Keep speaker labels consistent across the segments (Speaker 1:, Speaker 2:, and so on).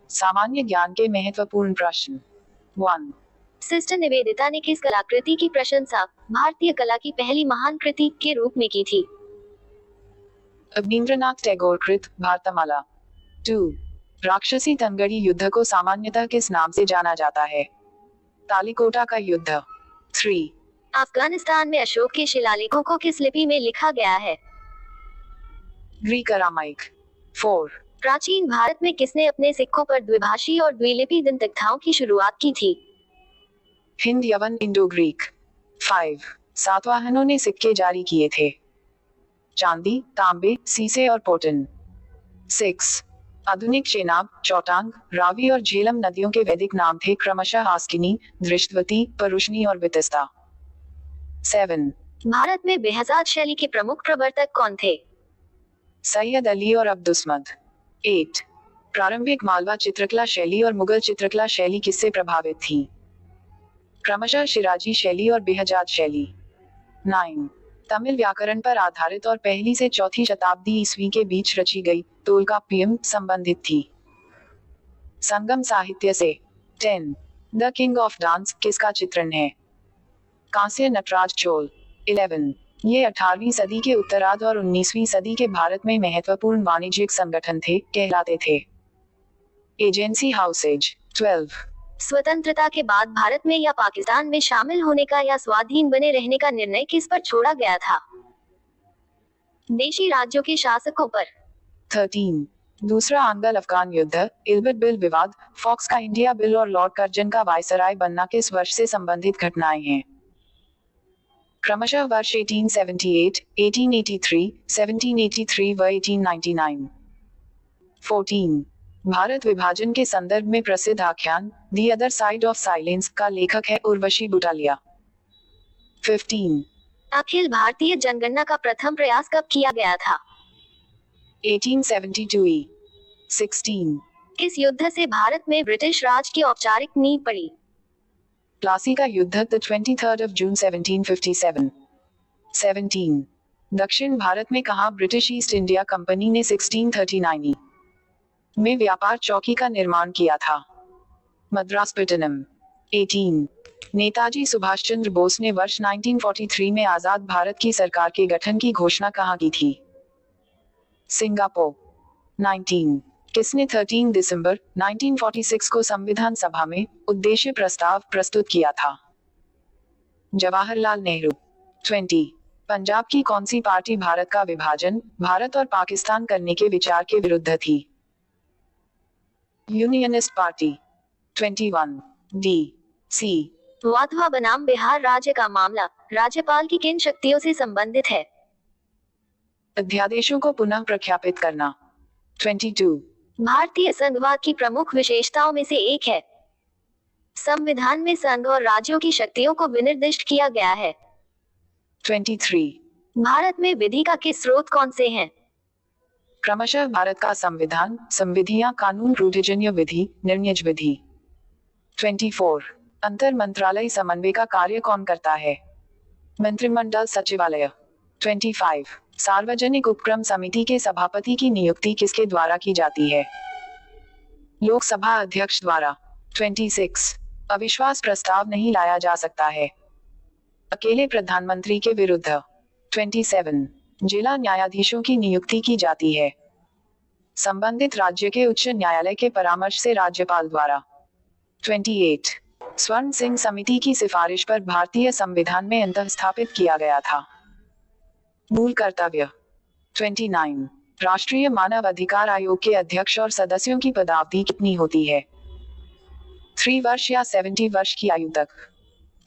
Speaker 1: सामान्य ज्ञान के महत्वपूर्ण प्रश्न। 1.
Speaker 2: सिस्टर निवेदिता ने किस कलाकृति की प्रशंसा भारतीय कला की पहली महान कृति के रूप में की थी?
Speaker 1: रवींद्रनाथ टैगोर कृत भारतमाला। 2. राक्षसी तनगड़ी युद्ध को सामान्यतः किस नाम से जाना जाता है? तालिकोटा का युद्ध। 3.
Speaker 2: अफगानिस्तान में अशोक के शिलालेखों को किस लिपि में लिखा गया है?
Speaker 1: Greek Aramaic. 4.
Speaker 2: प्राचीन भारत में किसने अपने सिक्कों पर द्विभाषी और द्विलिपि दंतकथाओं की शुरुआत की थी?
Speaker 1: हिंद यवन इंडो ग्रीक। 5. सातवाहनों ने सिक्के जारी किए थे? चांदी, तांबे, सीसे और पोटन। 6. आधुनिक चेनाब, चौटांग, रावी और झेलम नदियों के वैदिक नाम थे क्रमशः आस्किनी, दृष्टवती, परुष्णी और वितस्ता। 7.
Speaker 2: भारत में बेहजाद शैली के प्रमुख प्रवर्तक कौन थे?
Speaker 1: सैयद अली और अब्दुस्मद। 8. प्रारंभिक मालवा चित्रकला शैली और मुगल चित्रकला शैली किससे प्रभावित थी? क्रमशः शिराजी शैली और बेहजाद शैली। 9. तमिल व्याकरण पर आधारित और पहली से चौथी शताब्दी ईस्वी के बीच रची गई तोलकाप्पियम संबंधित थी? संगम साहित्य से। 10. द किंग ऑफ डांस किसका चित्रण है? कांस्य नटराज चोल। 11. ये 18वीं सदी के उत्तरार्ध और 19वीं सदी के भारत में महत्वपूर्ण वाणिज्यिक संगठन थे, कहलाते थे? Agency houses. 12.
Speaker 2: स्वतंत्रता के बाद भारत में या पाकिस्तान में शामिल होने का या स्वाधीन बने रहने का निर्णय किस पर छोड़ा गया था? देशी राज्यों के शासकों पर।
Speaker 1: 13. दूसरा आंग्ल अफगान युद्ध, इल्बर्ट बिल विवाद, फॉक्स का इंडिया बिल और लॉर्ड कर्जन का वायसराय बनना किस वर्ष से संबंधित घटनाएं हैं? क्रमशः वर्ष 1878, 1883, 1783 व 1899। 14. भारत विभाजन के संदर्भ में प्रसिद्ध आख्यान the other side of silence का लेखक है उर्वशी बुटालिया। 15.
Speaker 2: अखिल भारतीय जनगणना का प्रथम प्रयास कब किया गया था?
Speaker 1: 1872। 16.
Speaker 2: किस युद्ध से भारत में ब्रिटिश राज की औपचारिक नींव पड़ी?
Speaker 1: प्लासी का युद्ध द 23rd of June 1757। 17. दक्षिण भारत में कहाँ ब्रिटिश ईस्ट इंडिया कंपनी ने 1639 में व्यापार चौकी का निर्माण किया था? मद्रासपट्टनम। 18. नेताजी सुभाष चंद्र बोस ने वर्ष 1943 में आजाद भारत की सरकार के गठन की घोषणा कहाँ की थी? सिंगापुर। 19. किसने 13 दिसंबर 1946 को संविधान सभा में उद्देश्य प्रस्ताव प्रस्तुत किया था? जवाहरलाल नेहरू। 20. पंजाब की कौन सी पार्टी भारत का विभाजन भारत और पाकिस्तान करने के विचार के विरुद्ध थी? Unionist party. 21. D C
Speaker 2: Wadhwa बनाम बिहार राज्य का मामला राज्यपाल की किन शक्तियों से संबंधित है?
Speaker 1: अध्यादेशों को पुनः प्रख्यापित करना। 22.
Speaker 2: भारतीय संघवाद की प्रमुख विशेषताओं में से एक है। संविधान में संघ और राज्यों की शक्तियों को विनिर्दिष्ट किया गया है।
Speaker 1: 23.
Speaker 2: भारत में विधि का के स्रोत कौन से हैं?
Speaker 1: क्रमशः भारत का संविधान, संविधियां, कानून, रूढ़िजन्य विधि, निर्णयज विधि। 24. अंतर मंत्रालय समन्वय का कार्य कौन करता है? मंत्रिमंडल सचिवालय। 25. सार्वजनिक उपक्रम समिति के सभापति की नियुक्ति किसके द्वारा की जाती है? लोकसभा अध्यक्ष द्वारा। 26. अविश्वास प्रस्ताव नहीं लाया जा सकता है? अकेले प्रधानमंत्री के विरुद्ध। 27. जिला न्यायाधीशों की नियुक्ति की जाती है? संबंधित राज्य के उच्च न्यायालय के परामर्श से राज्यपाल द्वारा। 28. स्वर्ण सिंह समिति की सिफारिश पर भारतीय संविधान में अंतःस्थापित किया गया था? मूल कर्तव्य। 29. राष्ट्रीय मानव अधिकार आयोग के अध्यक्ष और सदस्यों की पदावधि कितनी होती है? 3 वर्ष या 70 वर्ष की आयु तक?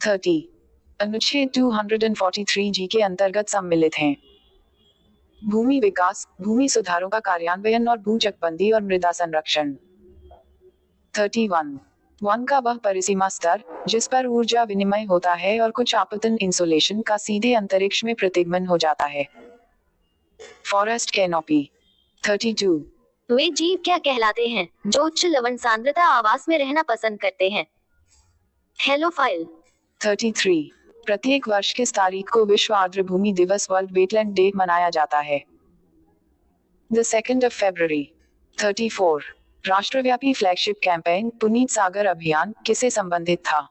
Speaker 1: 30. अनुच्छेद 243 जी के अंतर्गत सम्मिलित हैं? भूमि विकास, भूमि सुधारों का कार्यान्वयन और भू चकबंदी और मृदा संरक्षण। 31. वन का वह परिसीमा स्तर जिस पर ऊर्जा विनिमय होता है और कुछ आपतन इंसुलेशन का सीधे अंतरिक्ष में प्रतिगमन हो जाता है? Forest canopy. 32.
Speaker 2: वे जीव क्या कहलाते हैं जो उच्च लवण सांद्रता आवास में रहना पसंद करते हैं? हेलोफाइल।
Speaker 1: 33. प्रत्येक वर्ष किस तारीख को विश्व आर्द्रभूमि दिवस वर्ल्ड वेटलैंड डे मनाया जाता है? The 2nd of February. 34. राष्ट्रव्यापी फ्लैगशिप कैंपेन पुनीत सागर अभियान किससे संबंधित था?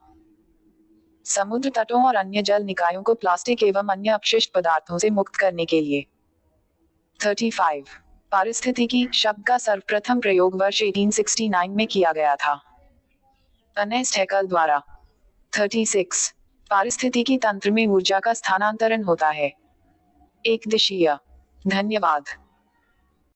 Speaker 1: समुद्र तटों और अन्य जल निकायों को प्लास्टिक एवं अन्य अपशिष्ट पदार्थों से मुक्त करने के लिए। 35 पारिस्थितिकी शब्द का सर्वप्रथम प्रयोग वर्ष 1869 में किया गया था। अर्नेस्ट हैकल द्वारा। 36 पारिस्थितिकी तंत्र में ऊर्जा का स्थानांतरण होता है। एक दिशीय। धन्यवाद।